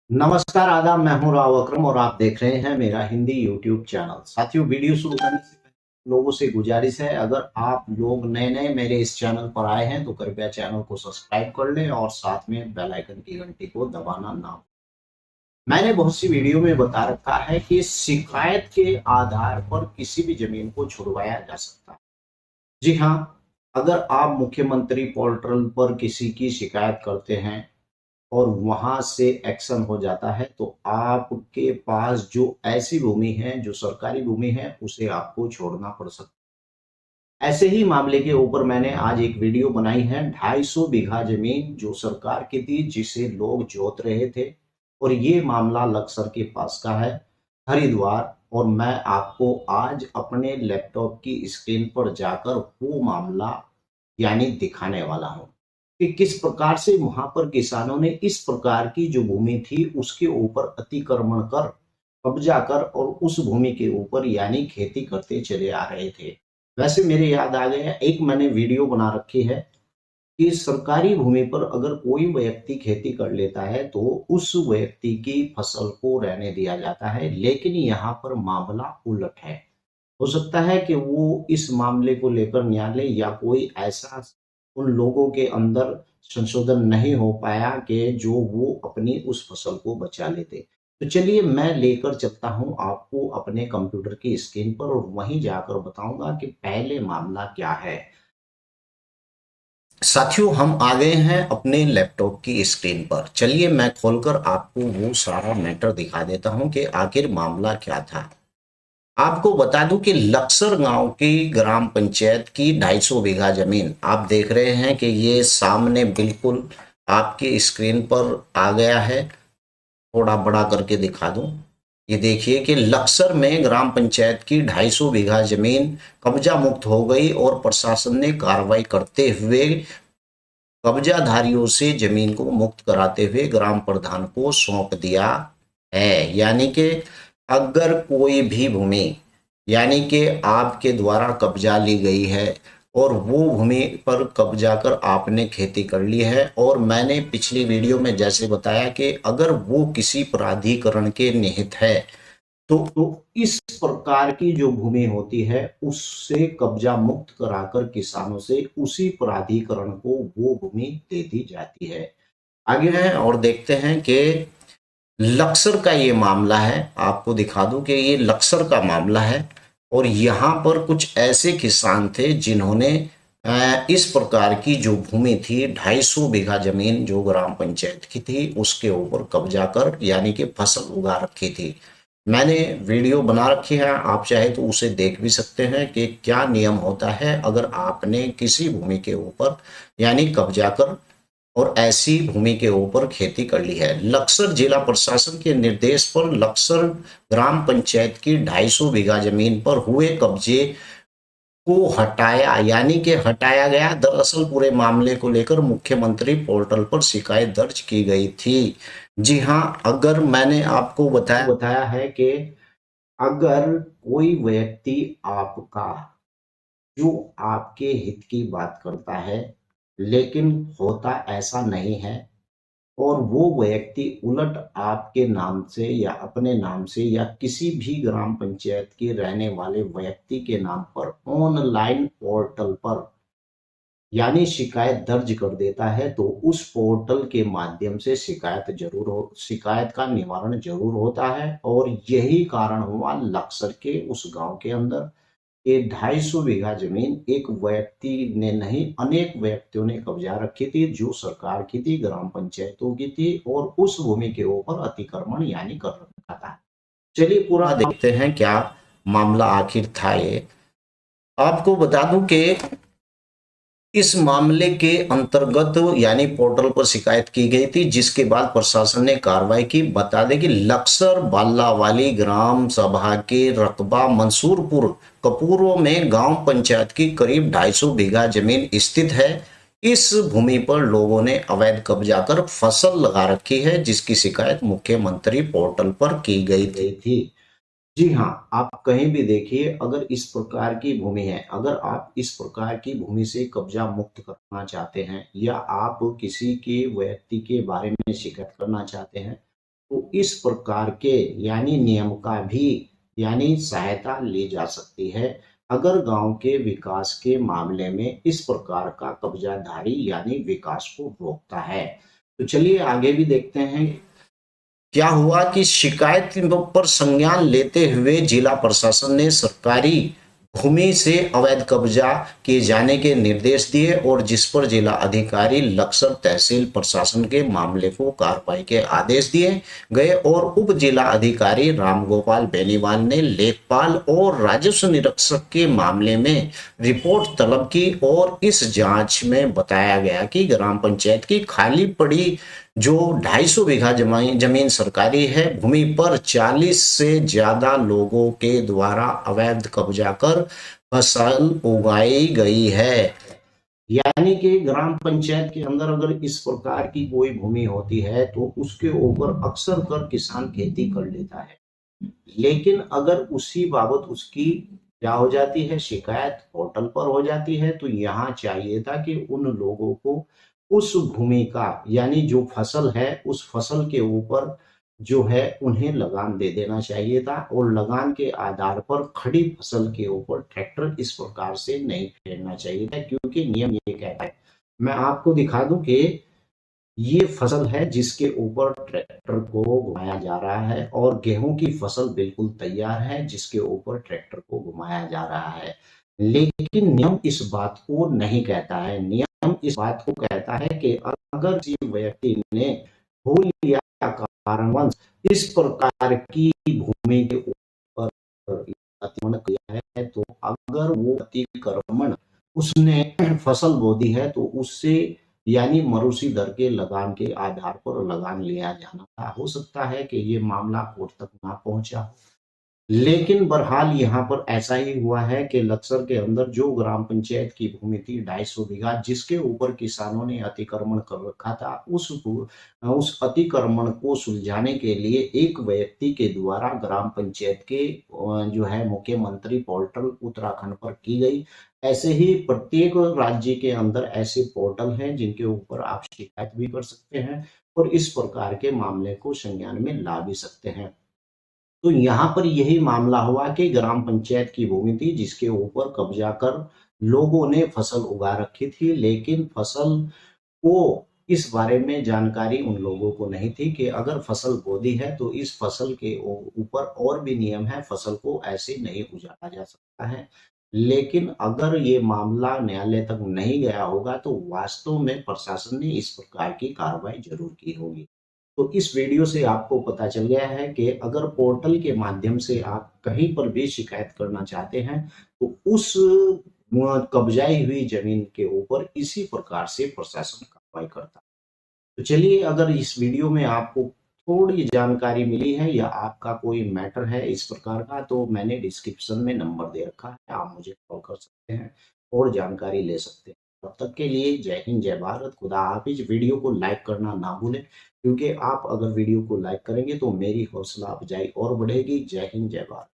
नमस्कार, आदाब। मैं हूं राव अकरम और आप देख रहे हैं मेरा हिंदी यूट्यूब चैनल। साथियों, वीडियो शुरू करने से पहले लोगों से गुजारिश है, अगर आप लोग नए नए मेरे इस चैनल पर आए हैं तो कृपया चैनल को सब्सक्राइब कर लें और साथ में बेल आइकन की घंटी को दबाना ना भूलें। मैंने बहुत सी वीडियो में बता रखा है कि शिकायत के आधार पर किसी भी जमीन को छुड़वाया जा सकता है। जी हाँ, अगर आप मुख्यमंत्री पोर्टल पर किसी की शिकायत करते हैं और वहां से एक्शन हो जाता है तो आपके पास जो ऐसी भूमि है, जो सरकारी भूमि है, उसे आपको छोड़ना पड़ सकता है। ऐसे ही मामले के ऊपर मैंने आज एक वीडियो बनाई है। 250 बीघा जमीन जो सरकार की थी, जिसे लोग जोत रहे थे, और ये मामला लक्सर के पास का है, हरिद्वार। और मैं आपको आज अपने लैपटॉप की स्क्रीन पर जाकर वो मामला दिखाने वाला हूं कि किस प्रकार से वहां पर किसानों ने इस प्रकार की जो भूमि थी उसके ऊपर अतिक्रमण कर, कब्जा कर, और उस भूमि के ऊपर खेती करते चले आ रहे थे। वैसे मेरे याद आ गया, एक मैंने वीडियो बना रखी है कि सरकारी भूमि पर अगर कोई व्यक्ति खेती कर लेता है तो उस व्यक्ति की फसल को रहने दिया जाता है, लेकिन यहाँ पर मामला उलट है। हो सकता है कि वो इस मामले को लेकर न्यायालय या कोई ऐसा उन लोगों के अंदर संशोधन नहीं हो पाया कि जो वो अपनी उस फसल को बचा लेते। तो चलिए, मैं लेकर चलता हूं आपको अपने कंप्यूटर की स्क्रीन पर और वहीं जाकर बताऊंगा कि पहले मामला क्या है। साथियों, हम आ गए हैं अपने लैपटॉप की स्क्रीन पर। चलिए, मैं खोलकर आपको वो सारा मैटर दिखा देता हूं कि आखिर मामला क्या था। आपको बता दूं कि लक्सर गांव की ग्राम पंचायत की 250 बीघा जमीन आप देख रहे हैं कि ये सामने बिल्कुल आपकी स्क्रीन पर आ गया है। थोड़ा बड़ा करके दिखा दूं। ये देखिए कि लक्सर में ग्राम पंचायत की 250 बीघा जमीन कब्जा मुक्त हो गई और प्रशासन ने कार्रवाई करते हुए कब्जाधारियों से जमीन को मुक्त कराते हुए ग्राम प्रधान को सौंप दिया है। यानी कि अगर कोई भी भूमि आपके द्वारा कब्जा ली गई है और वो भूमि पर कब्जा कर आपने खेती कर ली है, और मैंने पिछली वीडियो में जैसे बताया कि अगर वो किसी प्राधिकरण के निहित है तो इस प्रकार की जो भूमि होती है उससे कब्जा मुक्त कराकर किसानों से उसी प्राधिकरण को वो भूमि दे दी जाती है। आगे हैं और देखते हैं कि लक्सर का ये मामला है। आपको दिखा दूं कि ये लक्सर का मामला है और यहाँ पर कुछ ऐसे किसान थे जिन्होंने इस प्रकार की जो भूमि थी, 250 बीघा जमीन जो ग्राम पंचायत की थी, उसके ऊपर कब्जा कर कि फसल उगा रखी थी। मैंने वीडियो बना रखी है, आप चाहे तो उसे देख भी सकते हैं कि क्या नियम होता है अगर आपने किसी भूमि के ऊपर कब्जा कर और ऐसी भूमि के ऊपर खेती कर ली है। लक्सर जिला प्रशासन के निर्देश पर लक्सर ग्राम पंचायत की 250 बीघा जमीन पर हुए कब्जे को हटाया हटाया गया। दरअसल पूरे मामले को लेकर मुख्यमंत्री पोर्टल पर शिकायत दर्ज की गई थी। जी हां, अगर मैंने आपको बताया है कि अगर कोई व्यक्ति आपका जो आपके हित की बात करता है, लेकिन होता ऐसा नहीं है, और वो व्यक्ति उलट आपके नाम से या अपने नाम से या किसी भी ग्राम पंचायत के रहने वाले व्यक्ति के नाम पर ऑनलाइन पोर्टल पर शिकायत दर्ज कर देता है, तो उस पोर्टल के माध्यम से शिकायत का निवारण जरूर होता है। और यही कारण हुआ लक्सर के उस गांव के अंदर। ये 250 बीघा जमीन एक व्यक्ति ने नहीं, अनेक व्यक्तियों ने कब्जा रखी थी, जो सरकार की थी, ग्राम पंचायतों की थी, और उस भूमि के ऊपर अतिक्रमण कर रखा था। चलिए पूरा देखते हैं क्या मामला आखिर था। ये आपको बता दूं कि इस मामले के अंतर्गत पोर्टल पर शिकायत की गई थी, जिसके बाद प्रशासन ने कार्रवाई की। बता दें कि लक्सर बालावाली ग्राम सभा के रकबा मंसूरपुर कपूरों में गांव पंचायत की करीब 250 बीघा जमीन स्थित है। इस भूमि पर लोगों ने अवैध कब्जा कर फसल लगा रखी है, जिसकी शिकायत मुख्यमंत्री पोर्टल पर की गई थी। जी हाँ, आप कहीं भी देखिए, अगर इस प्रकार की भूमि है, अगर आप इस प्रकार की भूमि से कब्जा मुक्त करना चाहते हैं या आप किसी के व्यक्ति के बारे में शिकायत करना चाहते हैं, तो इस प्रकार के यानी नियम का भी यानी सहायता ली जा सकती है अगर गांव के विकास के मामले में इस प्रकार का कब्जाधारी यानी विकास को रोकता है। तो चलिए आगे भी देखते हैं क्या हुआ कि शिकायत पर संज्ञान लेते हुए जिला प्रशासन ने सरकारी भूमि से अवैध कब्जा किए जाने के निर्देश दिए और जिस पर जिला अधिकारी लक्सर तहसील प्रशासन के मामले को कार्रवाई के आदेश दिए गए और उप जिला अधिकारी रामगोपाल बेनीवाल ने लेखपाल और राजस्व निरीक्षक के मामले में रिपोर्ट तलब की और इस जांच में बताया गया कि ग्राम पंचायत की खाली पड़ी जो 250 बीघा जमीन सरकारी है भूमि पर 40 से ज्यादा लोगों के द्वारा अवैध कब्जा कर फसल उगाई गई है। यानी कि ग्राम पंचायत के अंदर अगर इस प्रकार की कोई भूमि होती है तो उसके ऊपर अक्सर कर किसान खेती कर लेता है, लेकिन अगर उसी बाबत उसकी क्या हो जाती है शिकायत पोर्टल पर हो जाती है तो यहाँ चाहिए था कि उन लोगों को उस भूमि का यानी जो फसल है उस फसल के ऊपर जो है उन्हें लगान दे देना चाहिए था और लगान के आधार पर खड़ी फसल के ऊपर ट्रैक्टर इस प्रकार से नहीं फेरना चाहिए था क्योंकि नियम ये कहता है। मैं आपको दिखा दूं कि ये फसल है जिसके ऊपर ट्रैक्टर को घुमाया जा रहा है और गेहूं की फसल बिल्कुल तैयार है जिसके ऊपर ट्रैक्टर को घुमाया जा रहा है। लेकिन नियम इस बात को नहीं कहता है, नियम इस बात को कहता है कि अगर किसी व्यक्ति ने भूल या कारणवश इस प्रकार की भूमि के ऊपर अतिक्रमण किया है तो अगर वो अतिक्रमण उसने फसल बो दी है तो उससे यानी मरूसी दर के लगान के आधार पर लगान लिया जाना था। हो सकता है कि ये मामला कोर्ट तक ना पहुंचा हो, लेकिन बहरहाल यहाँ पर ऐसा ही हुआ है कि लक्सर के अंदर जो ग्राम पंचायत की भूमि थी 250 बीघा जिसके ऊपर किसानों ने अतिक्रमण कर रखा था उस अतिक्रमण को सुलझाने के लिए एक व्यक्ति के द्वारा ग्राम पंचायत के जो है मुख्यमंत्री पोर्टल उत्तराखंड पर की गई। ऐसे ही प्रत्येक राज्य के अंदर ऐसे पोर्टल हैं जिनके ऊपर आप शिकायत भी कर सकते हैं और इस प्रकार के मामले को संज्ञान में ला भी सकते हैं। तो यहाँ पर यही मामला हुआ कि ग्राम पंचायत की भूमि थी जिसके ऊपर कब्जा कर लोगों ने फसल उगा रखी थी, लेकिन फसल को इस बारे में जानकारी उन लोगों को नहीं थी कि अगर फसल बो दी है तो इस फसल के ऊपर और भी नियम है, फसल को ऐसे नहीं उजाड़ा जा सकता है। लेकिन अगर ये मामला न्यायालय तक नहीं गया होगा तो वास्तव में प्रशासन ने इस प्रकार की कार्रवाई जरूर की होगी। तो इस वीडियो से आपको पता चल गया है कि अगर पोर्टल के माध्यम से आप कहीं पर भी शिकायत करना चाहते हैं तो उस कब्जाई हुई जमीन के ऊपर इसी प्रकार से प्रशासन कार्रवाई करता है। तो चलिए अगर इस वीडियो में आपको थोड़ी जानकारी मिली है या आपका कोई मैटर है इस प्रकार का तो मैंने डिस्क्रिप्शन में नंबर दे रखा है, आप मुझे कॉल कर सकते हैं और जानकारी ले सकते हैं। तब तक के लिए जय हिंद जय भारत, खुदा हाफिज। वीडियो को लाइक करना ना भूलें क्योंकि आप अगर वीडियो को लाइक करेंगे तो मेरी हौसला अफजाई और बढ़ेगी। जय हिंद जय भारत।